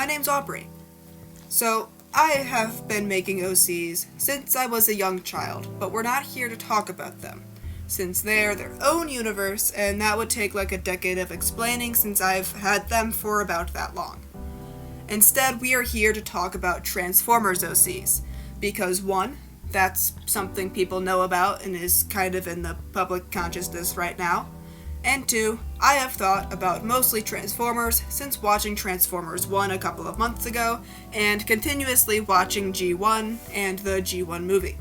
My name's Aubrey. So, I have been making OCs since I was a young child, but we're not here to talk about them, since they're their own universe, and that would take like a decade of explaining since I've had them for about that long. Instead, we are here to talk about Transformers OCs, because one, that's something people know about and is kind of in the public consciousness right now, and two, I have thought about mostly Transformers since watching Transformers 1 a couple of months ago, and continuously watching G1 and the G1 movie.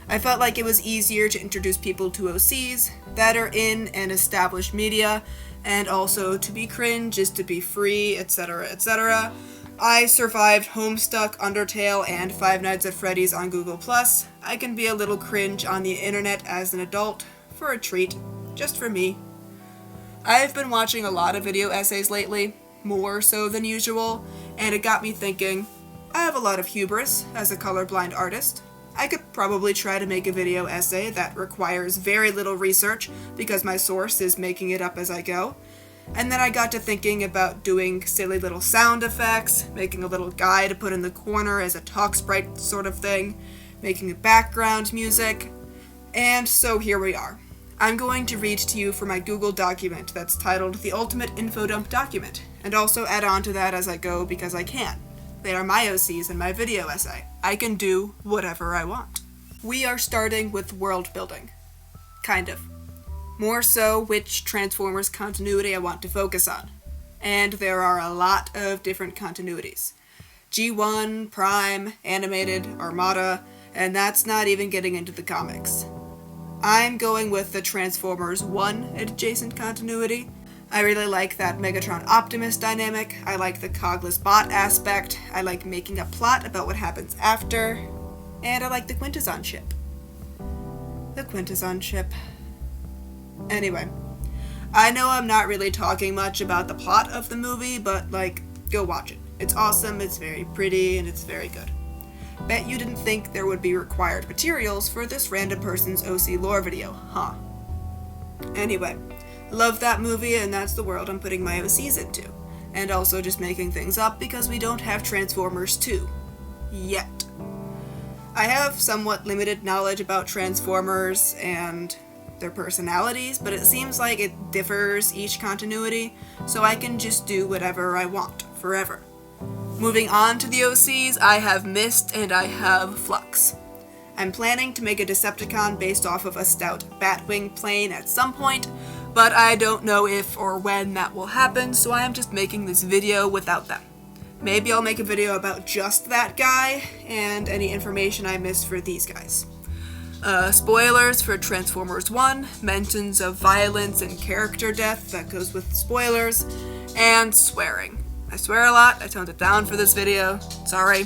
I felt like it was easier to introduce people to OCs that are in an established media, and also to be cringe is to be free, etc., etc. I survived Homestuck, Undertale, and Five Nights at Freddy's on Google+. I can be a little cringe on the internet as an adult, for a treat, just for me. I've been watching a lot of video essays lately, more so than usual, and it got me thinking, I have a lot of hubris as a colorblind artist. I could probably try to make a video essay that requires very little research because my source is making it up as I go. And then I got to thinking about doing silly little sound effects, making a little guy to put in the corner as a talk sprite sort of thing, making a background music, and so here we are. I'm going to read to you from my Google document that's titled The Ultimate Info Dump Document, and also add on to that as I go because I can. They are my OCs in my video essay. I can do whatever I want. We are starting with world building. Kind of. More so which Transformers continuity I want to focus on. And there are a lot of different continuities. G1, Prime, Animated, Armada, and that's not even getting into the comics. I'm going with the Transformers 1 adjacent continuity. I really like that Megatron Optimus dynamic, I like the cogless bot aspect, I like making a plot about what happens after, and I like the Quintesson ship. The Quintesson ship. Anyway, I know I'm not really talking much about the plot of the movie, but go watch it. It's awesome, it's very pretty, and it's very good. Bet you didn't think there would be required materials for this random person's OC lore video, huh? Anyway, love that movie and that's the world I'm putting my OCs into. And also just making things up because we don't have Transformers 2. Yet. I have somewhat limited knowledge about Transformers and their personalities, but it seems like it differs each continuity, so I can just do whatever I want, forever. Moving on to the OCs, I have Mist and I have Flux. I'm planning to make a Decepticon based off of a stout Batwing plane at some point, but I don't know if or when that will happen, so I am just making this video without them. Maybe I'll make a video about just that guy, and any information I missed for these guys. Spoilers for Transformers 1, mentions of violence and character death, that goes with spoilers, and swearing. I swear a lot, I toned it down for this video, sorry.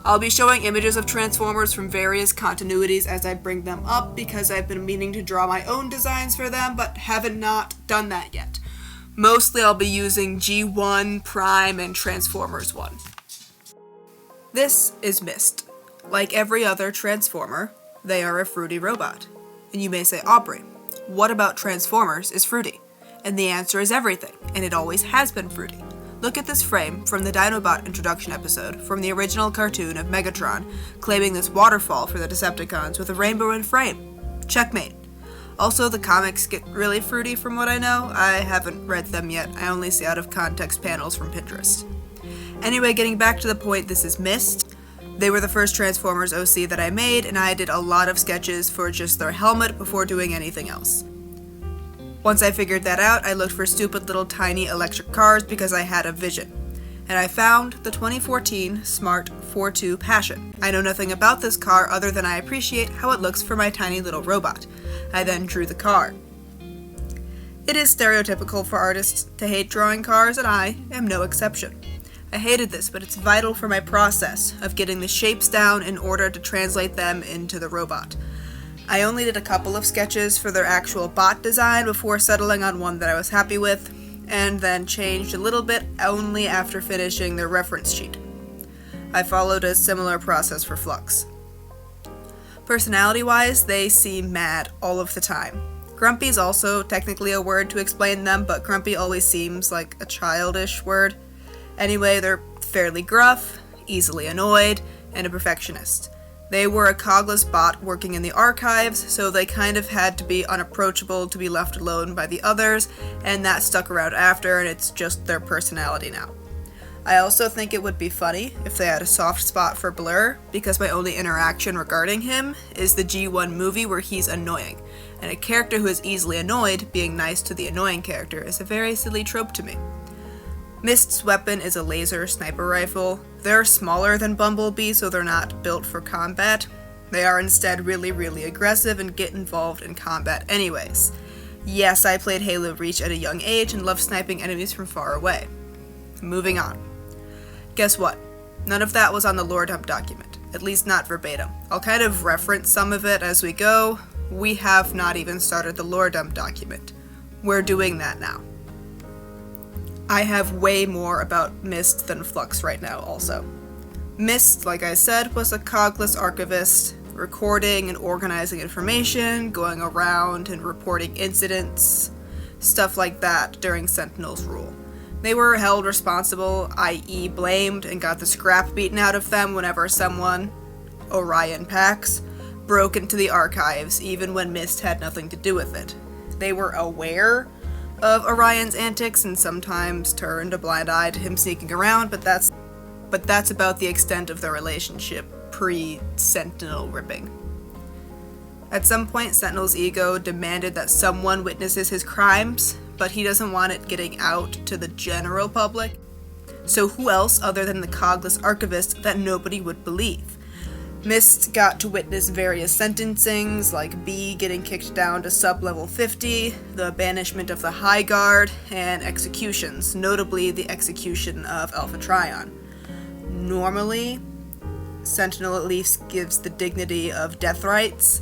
I'll be showing images of Transformers from various continuities as I bring them up because I've been meaning to draw my own designs for them but haven't not done that yet. Mostly I'll be using G1, Prime, and Transformers 1. This is Mist. Like every other Transformer, they are a fruity robot. And you may say, Aubrey, what about Transformers is fruity? And the answer is everything, and it always has been fruity. Look at this frame from the Dinobot introduction episode from the original cartoon of Megatron claiming this waterfall for the Decepticons with a rainbow in frame. Checkmate. Also, the comics get really fruity from what I know. I haven't read them yet. I only see out of context panels from Pinterest. Anyway, getting back to the point, this is Mist. They were the first Transformers OC that I made, and I did a lot of sketches for just their helmet before doing anything else. Once I figured that out, I looked for stupid little tiny electric cars because I had a vision. And I found the 2014 Smart 42 Passion. I know nothing about this car other than I appreciate how it looks for my tiny little robot. I then drew the car. It is stereotypical for artists to hate drawing cars, and I am no exception. I hated this, but it's vital for my process of getting the shapes down in order to translate them into the robot. I only did a couple of sketches for their actual bot design before settling on one that I was happy with, and then changed a little bit only after finishing their reference sheet. I followed a similar process for Flux. Personality-wise, they seem mad all of the time. Grumpy is also technically a word to explain them, but grumpy always seems like a childish word. Anyway, they're fairly gruff, easily annoyed, and a perfectionist. They were a cogless bot working in the archives, so they kind of had to be unapproachable to be left alone by the others, and that stuck around after, and it's just their personality now. I also think it would be funny if they had a soft spot for Blur, because my only interaction regarding him is the G1 movie where he's annoying, and a character who is easily annoyed being nice to the annoying character is a very silly trope to me. Mist's weapon is a laser sniper rifle. They're smaller than Bumblebee, so they're not built for combat. They are instead really aggressive and get involved in combat anyways. Yes, I played Halo Reach at a young age and loved sniping enemies from far away. Moving on. Guess what? None of that was on the lore dump document, at least not verbatim. I'll kind of reference some of it as we go. We have not even started the lore dump document. We're doing that now. I have way more about Mist than Flux right now also. Mist, like I said, was a cogless archivist, recording and organizing information, going around and reporting incidents, stuff like that during Sentinel's rule. They were held responsible, i.e. blamed, and got the scrap beaten out of them whenever someone, Orion Pax, broke into the archives, even when Mist had nothing to do with it. They were aware of Orion's antics and sometimes turned a blind eye to him sneaking around, but that's about the extent of their relationship pre-Sentinel ripping. At some point, Sentinel's ego demanded that someone witnesses his crimes, but he doesn't want it getting out to the general public. So who else other than the cogless archivist that nobody would believe? Mist got to witness various sentencings, like B getting kicked down to sub-level 50, the banishment of the High Guard, and executions, notably the execution of Alpha Trion. Normally, Sentinel at least gives the dignity of death rites.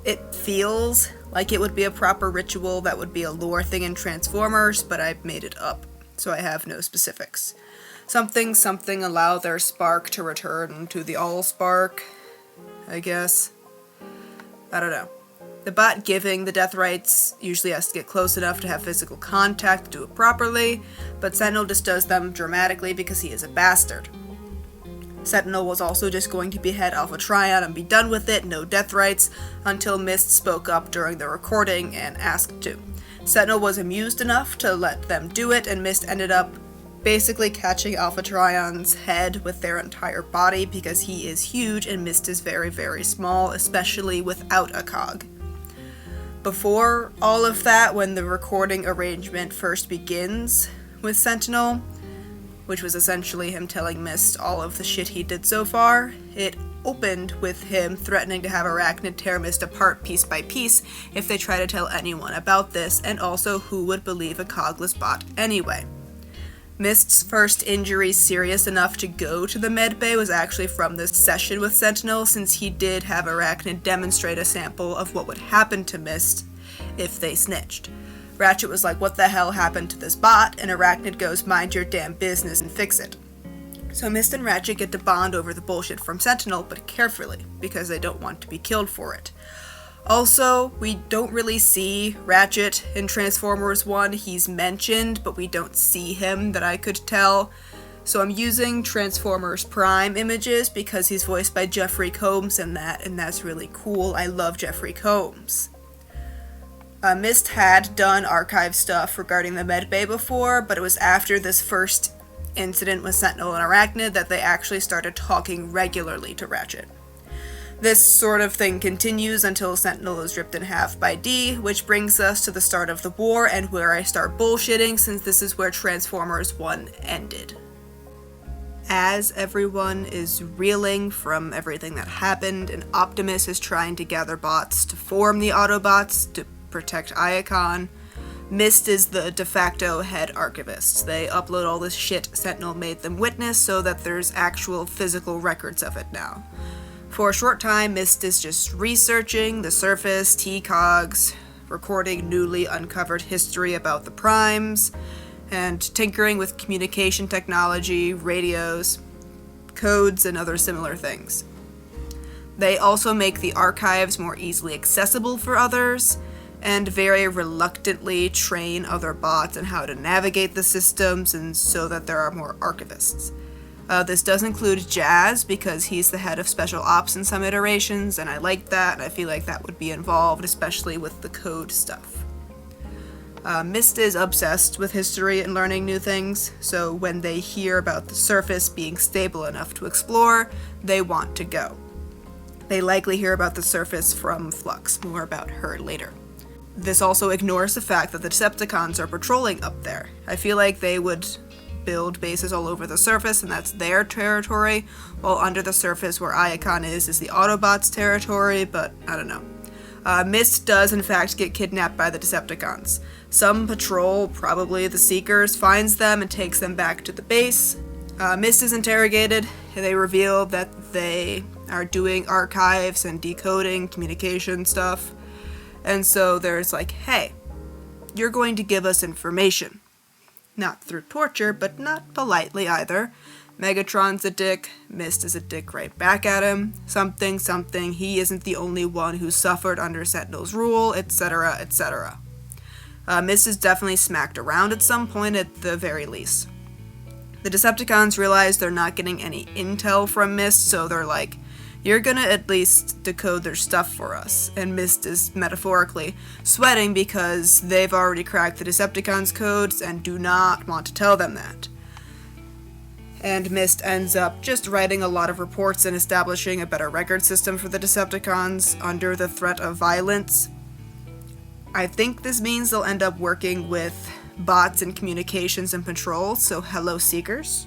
It feels like it would be a proper ritual that would be a lore thing in Transformers, but I made it up, so I have no specifics. Something allow their spark to return to the All-Spark, I guess. I don't know. The bot giving the death rites usually has to get close enough to have physical contact to do it properly, but Sentinel just does them dramatically because he is a bastard. Sentinel was also just going to behead Alpha Trion and be done with it, no death rites, until Mist spoke up during the recording and asked to. Sentinel was amused enough to let them do it, and Mist ended up basically catching Alpha Trion's head with their entire body because he is huge and Mist is very small, especially without a cog. Before all of that, when the recording arrangement first begins with Sentinel, which was essentially him telling Mist all of the shit he did so far, it opened with him threatening to have Arachnid tear Mist apart piece by piece if they try to tell anyone about this, and also who would believe a cogless bot anyway. Mist's first injury serious enough to go to the medbay was actually from this session with Sentinel, since he did have Arachnid demonstrate a sample of what would happen to Mist if they snitched. Ratchet was like, what the hell happened to this bot? And Arachnid goes, mind your damn business and fix it. So Mist and Ratchet get to bond over the bullshit from Sentinel, but carefully, because they don't want to be killed for it. Also, we don't really see Ratchet in Transformers 1. He's mentioned, but we don't see him that I could tell. So I'm using Transformers Prime images because he's voiced by Jeffrey Combs and that's really cool. I love Jeffrey Combs. Mist had done archive stuff regarding the medbay before, but it was after this first incident with Sentinel and Arachnid that they actually started talking regularly to Ratchet. This sort of thing continues until Sentinel is ripped in half by D, which brings us to the start of the war and where I start bullshitting, since this is where Transformers 1 ended. As everyone is reeling from everything that happened, and Optimus is trying to gather bots to form the Autobots to protect Iacon, Mist is the de facto head archivist. They upload all this shit Sentinel made them witness so that there's actual physical records of it now. For a short time, Mist is just researching the surface, T-cogs, recording newly uncovered history about the primes, and tinkering with communication technology, radios, codes, and other similar things. They also make the archives more easily accessible for others, and very reluctantly train other bots on how to navigate the systems, and so that there are more archivists. This does include Jazz, because he's the head of special ops in some iterations, and I like that, and I feel like that would be involved, especially with the code stuff. Mist is obsessed with history and learning new things, so when they hear about the surface being stable enough to explore, they want to go. They likely hear about the surface from Flux, more about her later. This also ignores the fact that the Decepticons are patrolling up there. I feel like they would build bases all over the surface, and that's their territory, while under the surface where Iacon is the Autobots' territory, but I don't know. Mist does in fact get kidnapped by the Decepticons. Some patrol, probably the Seekers, finds them and takes them back to the base. Mist is interrogated, and they reveal that they are doing archives and decoding communication stuff. And so there's like, hey, you're going to give us information. Not through torture, but not politely either. Megatron's a dick, Mist is a dick right back at him, something, he isn't the only one who suffered under Sentinel's rule, etc., etc. Mist is definitely smacked around at some point at the very least. The Decepticons realize they're not getting any intel from Mist, so they're like, you're gonna at least decode their stuff for us. And Mist is metaphorically sweating because they've already cracked the Decepticons' codes and do not want to tell them that. And Mist ends up just writing a lot of reports and establishing a better record system for the Decepticons under the threat of violence. I think this means they'll end up working with bots in communications and patrol, so hello Seekers.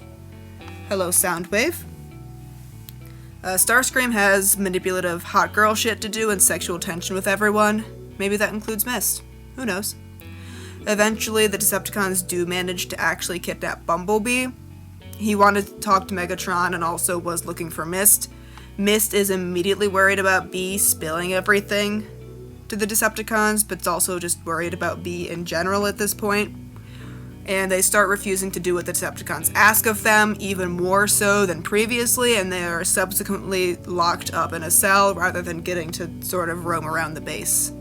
Hello Soundwave. Starscream has manipulative hot girl shit to do and sexual tension with everyone. Maybe that includes Mist. Who knows? Eventually, the Decepticons do manage to actually kidnap Bumblebee. He wanted to talk to Megatron and also was looking for Mist. Mist is immediately worried about Bee spilling everything to the Decepticons, but is also just worried about Bee in general at this point. And they start refusing to do what the Decepticons ask of them, even more so than previously, and they are subsequently locked up in a cell rather than getting to sort of roam around the base.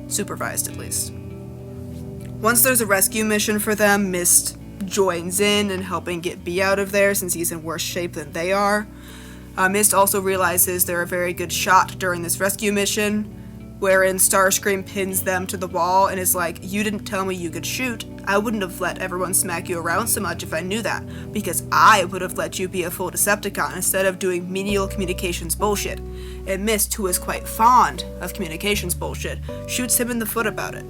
Supervised, at least. Once there's a rescue mission for them, Mist joins in helping get Bee out of there since he's in worse shape than they are. Mist also realizes they're a very good shot during this rescue mission, wherein Starscream pins them to the wall and is like, you didn't tell me you could shoot. I wouldn't have let everyone smack you around so much if I knew that, because I would have let you be a full Decepticon instead of doing menial communications bullshit. And Mist, who is quite fond of communications bullshit, shoots him in the foot about it.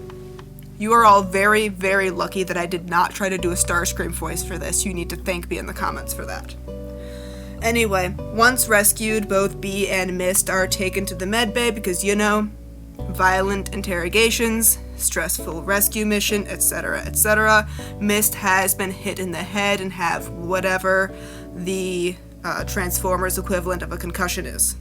You are all very, very lucky that I did not try to do a Starscream voice for this. You need to thank me in the comments for that. Anyway, once rescued, both Bee and Mist are taken to the medbay because, you know, violent interrogations, stressful rescue mission, etc., etc. Mist has been hit in the head and have whatever the Transformers equivalent of a concussion is.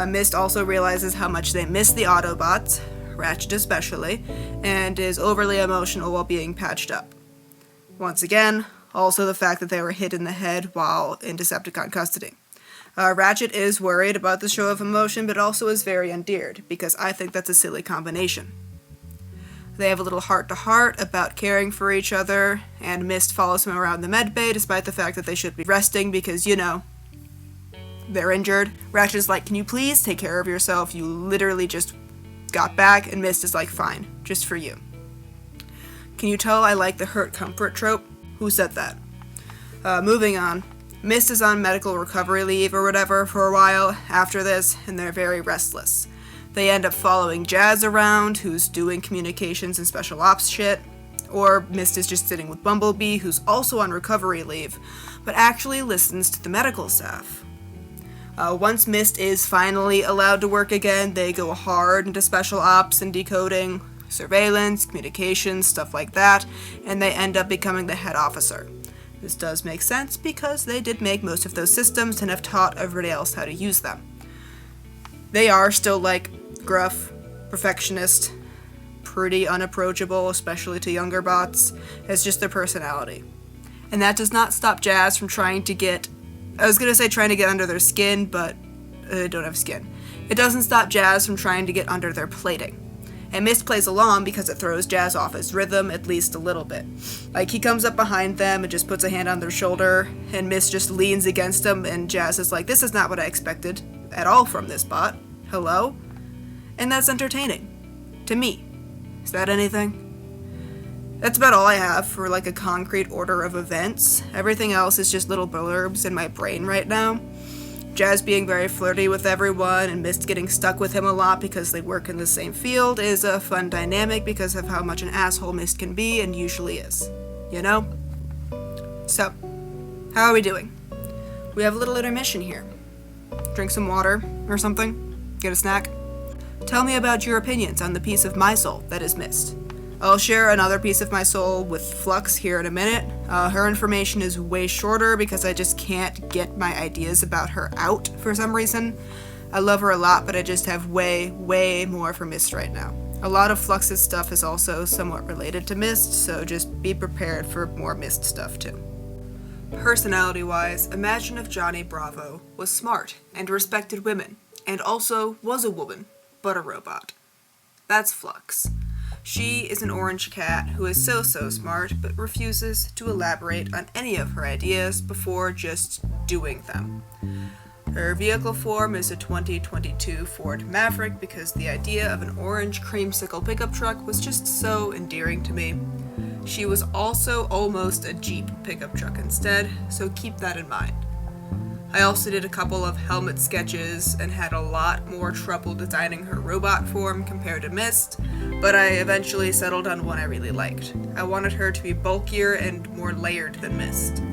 Mist also realizes how much they miss the Autobots, Ratchet especially, and is overly emotional while being patched up. Once again, also the fact that they were hit in the head while in Decepticon custody. Ratchet is worried about the show of emotion, but also is very endeared, because I think that's a silly combination. They have a little heart-to-heart about caring for each other, and Mist follows him around the medbay despite the fact that they should be resting because, you know, they're injured. Ratchet is like, can you please take care of yourself? You literally just got back, and Mist is like, fine, just for you. Can you tell I like the hurt comfort trope? Who said that? Moving on. Mist is on medical recovery leave or whatever for a while after this, and they're very restless. They end up following Jazz around, who's doing communications and special ops shit, or Mist is just sitting with Bumblebee, who's also on recovery leave, but actually listens to the medical staff. Once Mist is finally allowed to work again, they go hard into special ops and decoding, surveillance, communications, stuff like that, and they end up becoming the head officer. This does make sense because they did make most of those systems and have taught everybody else how to use them. They are still like gruff, perfectionist, pretty unapproachable, especially to younger bots. It's just their personality. And that does not stop Jazz from trying to get under their skin, but they don't have skin. It doesn't stop Jazz from trying to get under their plating. And Mist plays along because it throws Jazz off his rhythm at least a little bit. Like, he comes up behind them and just puts a hand on their shoulder, and Mist just leans against him, and Jazz is like, this is not what I expected at all from this bot. Hello? And that's entertaining. To me. Is that anything? That's about all I have for like a concrete order of events. Everything else is just little blurbs in my brain right now. Jazz being very flirty with everyone and Mist getting stuck with him a lot because they work in the same field is a fun dynamic because of how much an asshole Mist can be and usually is. You know? So, how are we doing? We have a little intermission here. Drink some water or something? Get a snack? Tell me about your opinions on the piece of my soul that is Mist. I'll share another piece of my soul with Flux here in a minute. Her information is way shorter because I just can't get my ideas about her out for some reason. I love her a lot, but I just have way more for Mist right now. A lot of Flux's stuff is also somewhat related to Mist, so just be prepared for more Mist stuff too. Personality-wise, imagine if Johnny Bravo was smart and respected women, and also was a woman, but a robot. That's Flux. She is an orange cat who is so smart, but refuses to elaborate on any of her ideas before just doing them. Her vehicle form is a 2022 Ford Maverick because the idea of an orange creamsicle pickup truck was just so endearing to me. She was also almost a Jeep pickup truck instead, so keep that in mind. I also did a couple of helmet sketches and had a lot more trouble designing her robot form compared to Mist, but I eventually settled on one I really liked. I wanted her to be bulkier and more layered than Mist.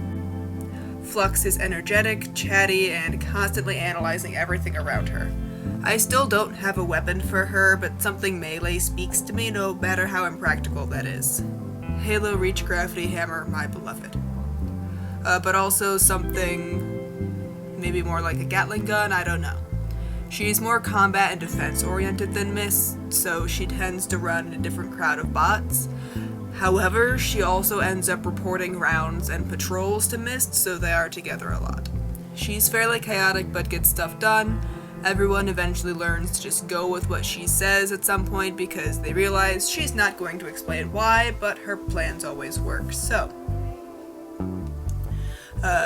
Flux is energetic, chatty, and constantly analyzing everything around her. I still don't have a weapon for her, but something melee speaks to me no matter how impractical that is. Halo Reach Gravity Hammer, my beloved. But also something maybe more like a Gatling gun, I don't know. She's more combat and defense oriented than Mist, so she tends to run in a different crowd of bots. However, she also ends up reporting rounds and patrols to Mist, so they are together a lot. She's fairly chaotic but gets stuff done. Everyone eventually learns to just go with what she says at some point because they realize she's not going to explain why, but her plans always work, so.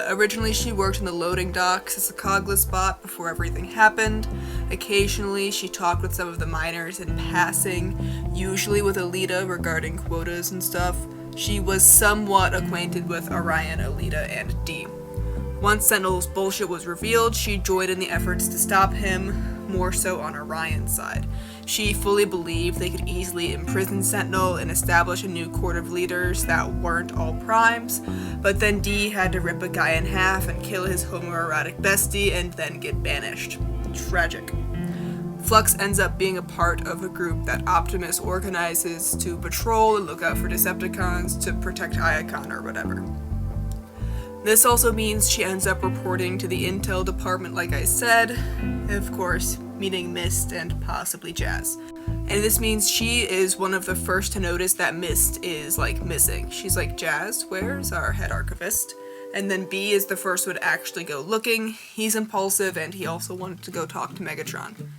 Originally she worked in the loading docks as a cogless bot before everything happened. Occasionally she talked with some of the miners in passing, usually with Alita regarding quotas and stuff. She was somewhat acquainted with Orion, Alita, and D. Once Sentinel's bullshit was revealed, she joined in the efforts to stop him, more so on Orion's side. She fully believed they could easily imprison Sentinel and establish a new court of leaders that weren't all primes, but then D had to rip a guy in half and kill his homoerotic bestie and then get banished. Tragic. Flux ends up being a part of a group that Optimus organizes to patrol and look out for Decepticons to protect Iacon or whatever. This also means she ends up reporting to the intel department like I said, of course, meaning Mist and possibly Jazz. And this means she is one of the first to notice that Mist is, missing. She's like, Jazz, where's our head archivist? And then B is the first one to actually go looking. He's impulsive and he also wanted to go talk to Megatron.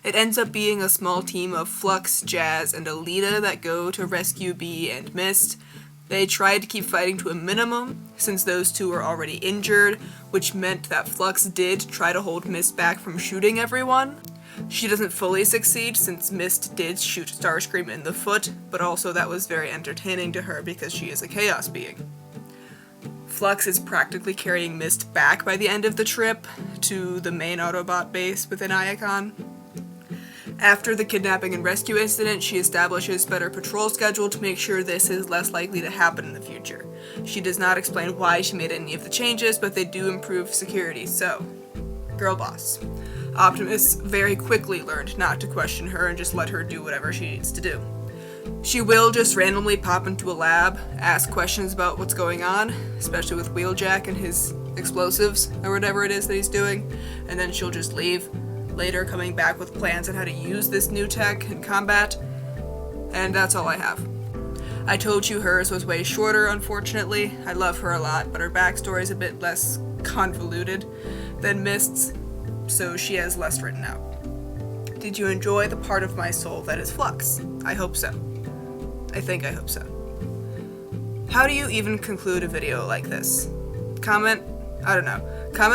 It ends up being a small team of Flux, Jazz, and Alita that go to rescue B and Mist. They tried to keep fighting to a minimum, since those two were already injured, which meant that Flux did try to hold Mist back from shooting everyone. She doesn't fully succeed, since Mist did shoot Starscream in the foot, but also that was very entertaining to her because she is a Chaos being. Flux is practically carrying Mist back by the end of the trip to the main Autobot base within Iacon. After the kidnapping and rescue incident, she establishes better patrol schedule to make sure this is less likely to happen in the future. She does not explain why she made any of the changes, but they do improve security, so, girl boss. Optimus very quickly learned not to question her and just let her do whatever she needs to do. She will just randomly pop into a lab, ask questions about what's going on, especially with Wheeljack and his explosives, or whatever it is that he's doing, and then she'll just leave. Later coming back with plans on how to use this new tech in combat, and that's all I have. I told you hers was way shorter, unfortunately. I love her a lot, but her backstory is a bit less convoluted than Mist's, so she has less written out. Did you enjoy the part of my soul that is Flux? I hope so. I hope so. How do you even conclude a video like this? Comment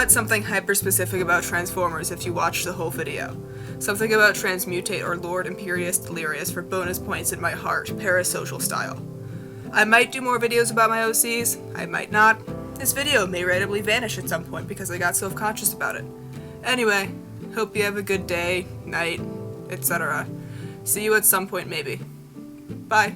something hyper-specific about Transformers if you watched the whole video. Something about Transmutate or Lord Imperious Delirious for bonus points in my heart, parasocial style. I might do more videos about my OCs, I might not. This video may randomly vanish at some point because I got self-conscious about it. Anyway, hope you have a good day, night, etc. See you at some point maybe. Bye.